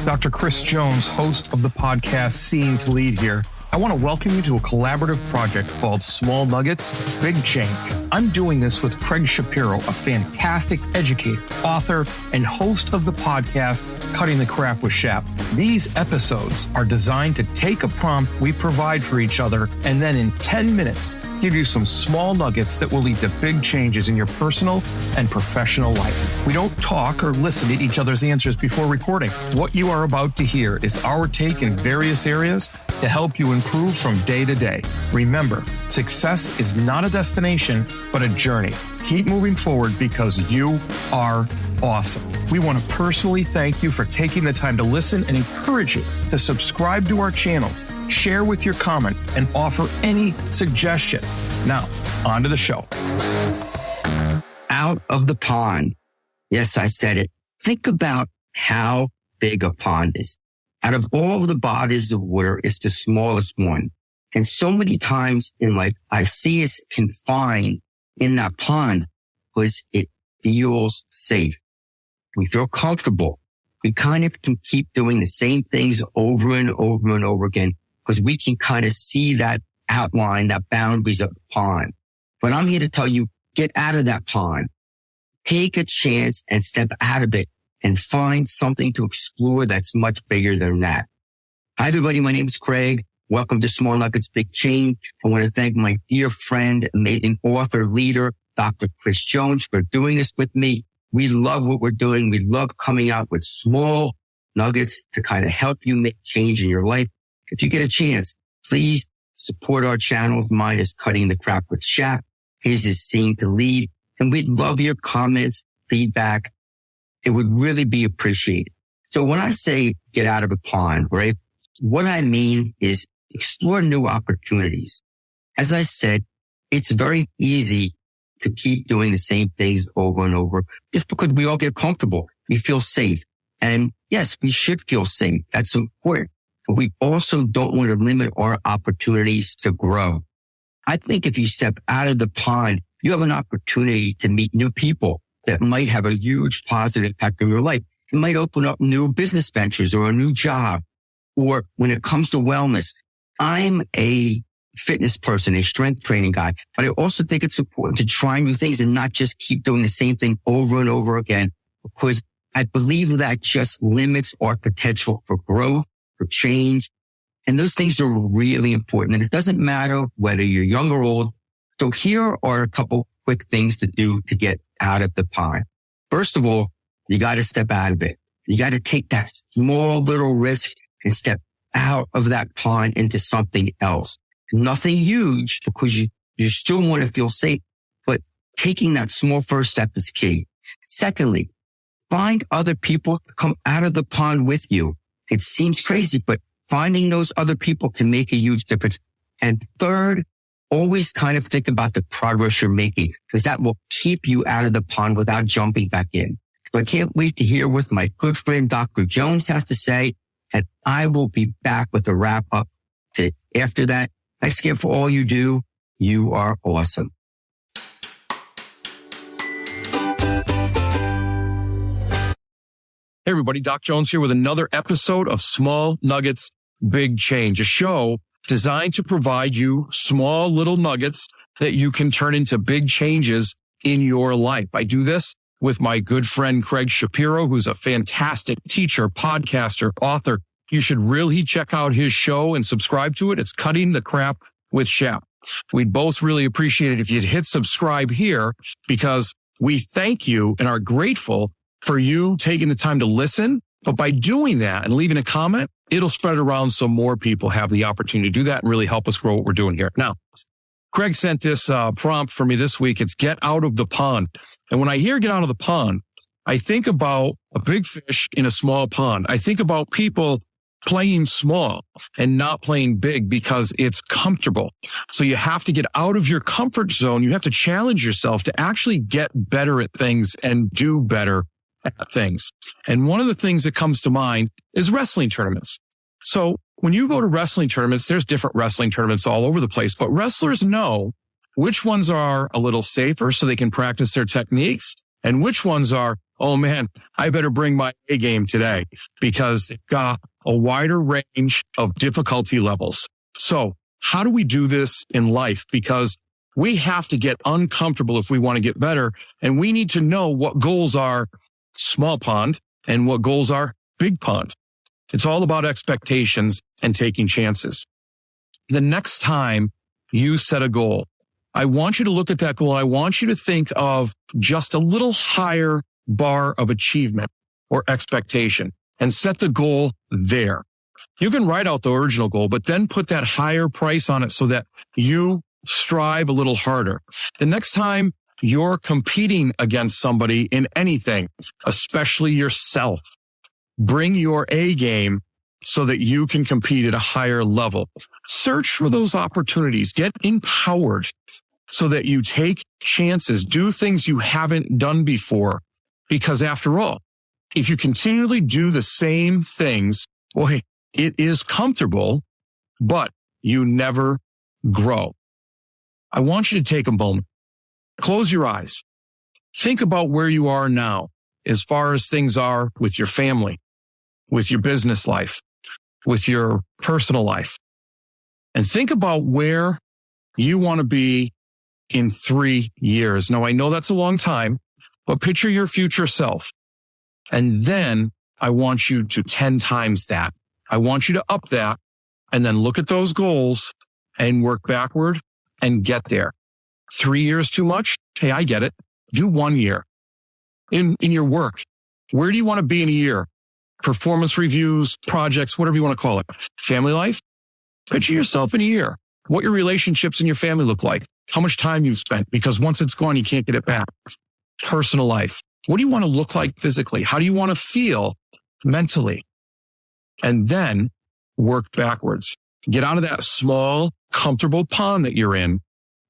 Dr. Chris Jones, host of the podcast Seeing to Lead here. I want to welcome you to a collaborative project called Small Nuggets, Big Change. I'm doing this with Craig Shapiro, a fantastic educator, author, and host of the podcast Cutting the Crap with Shap. These episodes are designed to take a prompt we provide for each other and then in 10 minutes give you some small nuggets that will lead to big changes in your personal and professional life. We don't talk or listen to each other's answers before recording. What you are about to hear is our take in various areas to help you improve from day to day. Remember, success is not a destination, but a journey. Keep moving forward because you are awesome. We want to personally thank you for taking the time to listen and encourage you to subscribe to our channels, share with your comments, and offer any suggestions. Now, on to the show. Out of the pond. Yes, I said it. Think about how big a pond is. Out of all of the bodies of water, it's the smallest one. And so many times in life, I see us confined in that pond because it feels safe. We feel comfortable. We kind of can keep doing the same things over and over and over again because we can kind of see that outline, that boundaries of the pond. But I'm here to tell you, get out of that pond. Take a chance and step out of it and find something to explore that's much bigger than that. Hi, everybody. My name is Craig. Welcome to Small Nuggets, Big Change. I want to thank my dear friend, amazing author, leader, Dr. Chris Jones, for doing this with me. We love what we're doing. We love coming out with small nuggets to kind of help you make change in your life. If you get a chance, please support our channel. Mine is Cutting the Crap with Shap. His is Seeing to Lead. And we'd love your comments, feedback. It would really be appreciated. So when I say get out of a pond, right, what I mean is explore new opportunities. As I said, it's very easy to keep doing the same things over and over just because we all get comfortable. We feel safe. And yes, we should feel safe. That's important. But we also don't want to limit our opportunities to grow. I think if you step out of the pond, you have an opportunity to meet new people that might have a huge positive impact on your life. It might open up new business ventures or a new job. Or when it comes to wellness, I'm a fitness person, a strength training guy, but I also think it's important to try new things and not just keep doing the same thing over and over again, because I believe that just limits our potential for growth, for change. And those things are really important. And it doesn't matter whether you're young or old. So here are a couple quick things to do to get out of the pond. First of all, you got to step out of it. You got to take that small little risk and step out of that pond into something else. Nothing huge because you still want to feel safe, but taking that small first step is key. Secondly, find other people to come out of the pond with you. It seems crazy, but finding those other people can make a huge difference. And third, always kind of think about the progress you're making because that will keep you out of the pond without jumping back in. So I can't wait to hear what my good friend Dr. Jones has to say, and I will be back with a wrap up to after that. Thanks again for all you do. You are awesome. Hey everybody, Doc Jones here with another episode of Small Nuggets, Big Change, a show designed to provide you small little nuggets that you can turn into big changes in your life. I do this with my good friend Craig Shapiro, who's a fantastic teacher, podcaster, author. You should really check out his show and subscribe to it. It's Cutting the Crap with Shap. We'd both really appreciate it if you'd hit subscribe here because we thank you and are grateful for you taking the time to listen. But by doing that and leaving a comment, it'll spread around so more people have the opportunity to do that and really help us grow what we're doing here. Now, Craig sent this prompt for me this week. It's get out of the pond. And when I hear get out of the pond, I think about a big fish in a small pond. I think about people playing small and not playing big because it's comfortable. So you have to get out of your comfort zone. You have to challenge yourself to actually get better at things and do better at things. And one of the things that comes to mind is wrestling tournaments. So when you go to wrestling tournaments, there's different wrestling tournaments all over the place, but wrestlers know which ones are a little safer so they can practice their techniques and which ones are oh man, I better bring my A game today because it's got a wider range of difficulty levels. So how do we do this in life? Because we have to get uncomfortable if we want to get better. And we need to know what goals are small pond and what goals are big pond. It's all about expectations and taking chances. The next time you set a goal, I want you to look at that goal. I want you to think of just a little higher bar of achievement or expectation and set the goal there. You can write out the original goal, but then put that higher price on it so that you strive a little harder. The next time you're competing against somebody in anything, especially yourself, bring your A game so that you can compete at a higher level. Search for those opportunities. Get empowered so that you take chances, do things you haven't done before. Because after all, if you continually do the same things, boy, it is comfortable, but you never grow. I want you to take a moment. Close your eyes. Think about where you are now as far as things are with your family, with your business life, with your personal life. And think about where you want to be in 3 years. Now, I know that's a long time, but picture your future self. And then I want you to 10 times that. I want you to up that and then look at those goals and work backward and get there. 3 years too much? Hey, I get it. Do 1 year. In your work, where do you want to be in a year? Performance reviews, projects, whatever you want to call it. Family life? Picture yourself in a year. What your relationships in your family look like. How much time you've spent, because once it's gone, you can't get it back. Personal life. What do you want to look like physically? How do you want to feel mentally? And then work backwards. Get out of that small, comfortable pond that you're in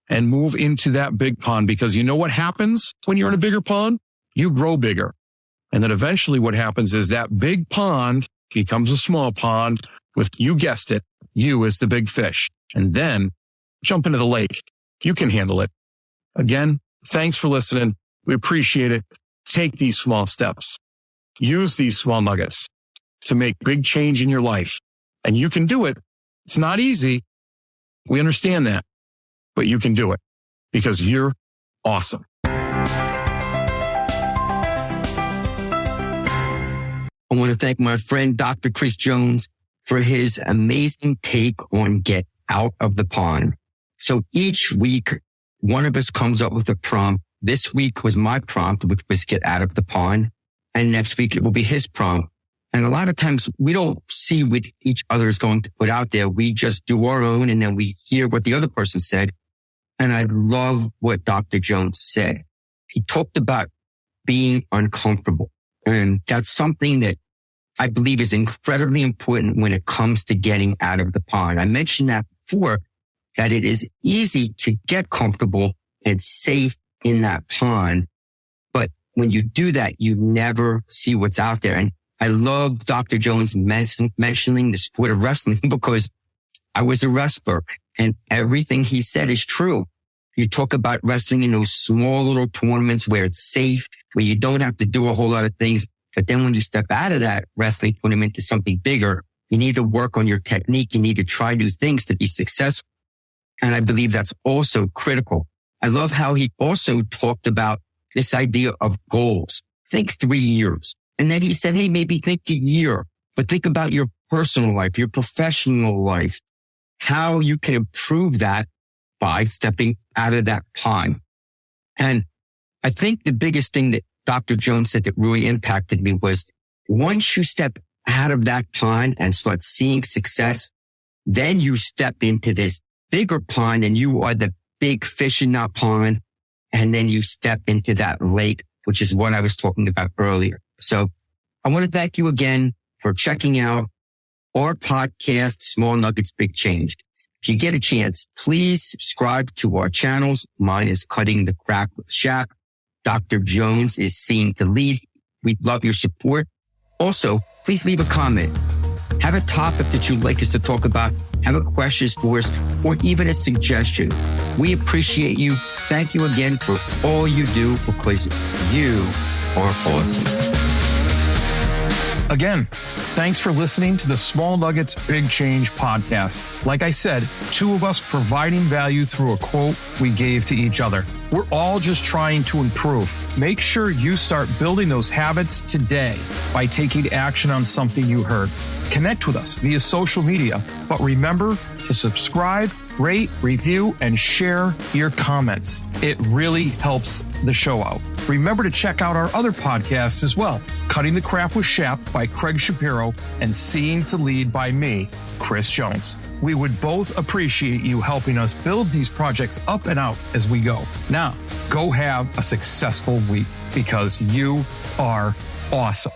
and move into that big pond, because you know what happens when you're in a bigger pond? You grow bigger. And then eventually what happens is that big pond becomes a small pond with, you guessed it, you as the big fish. And then jump into the lake. You can handle it. Again, thanks for listening. We appreciate it. Take these small steps. Use these small nuggets to make big change in your life. And you can do it. It's not easy. We understand that. But you can do it because you're awesome. I want to thank my friend, Dr. Chris Jones, for his amazing take on Get Out of the Pond. So each week, one of us comes up with a prompt. This week was my prompt, which was Get Out of the Pond. And next week, it will be his prompt. And a lot of times we don't see what each other is going to put out there. We just do our own and then we hear what the other person said. And I love what Dr. Jones said. He talked about being uncomfortable. And that's something that I believe is incredibly important when it comes to getting out of the pond. I mentioned that before, that it is easy to get comfortable and safe in that pond. But when you do that, you never see what's out there. And I love Dr. Jones mentioning the sport of wrestling because I was a wrestler and everything he said is true. You talk about wrestling in those small little tournaments where it's safe, where you don't have to do a whole lot of things. But then when you step out of that wrestling tournament to something bigger, you need to work on your technique. You need to try new things to be successful. And I believe that's also critical. I love how he also talked about this idea of goals. Think 3 years. And then he said, hey, maybe think a year, but think about your personal life, your professional life, how you can improve that by stepping out of that pond. And I think the biggest thing that Dr. Jones said that really impacted me was once you step out of that pond and start seeing success, then you step into this bigger pond and you are the big fish in that pond. And then you step into that lake, which is what I was talking about earlier. So I want to thank you again for checking out our podcast, Small Nuggets, Big Change. If you get a chance, please subscribe to our channels. Mine is Cutting the Crack with Shaq. Dr. Jones is Seeing the Lead. We'd love your support. Also, please leave a comment. Have a topic that you'd like us to talk about. Have a question for us or even a suggestion. We appreciate you. Thank you again for all you do because you are awesome. Again, thanks for listening to the Small Nuggets Big Change podcast. Like I said, two of us providing value through a quote we gave to each other. We're all just trying to improve. Make sure you start building those habits today by taking action on something you heard. Connect with us via social media, but remember to subscribe, rate, review, and share your comments. It really helps the show out. Remember to check out our other podcasts as well, Cutting the Crap with Shap by Craig Shapiro and Seeing to Lead by me, Chris Jones. We would both appreciate you helping us build these projects up and out as we go. Now, go have a successful week because you are awesome.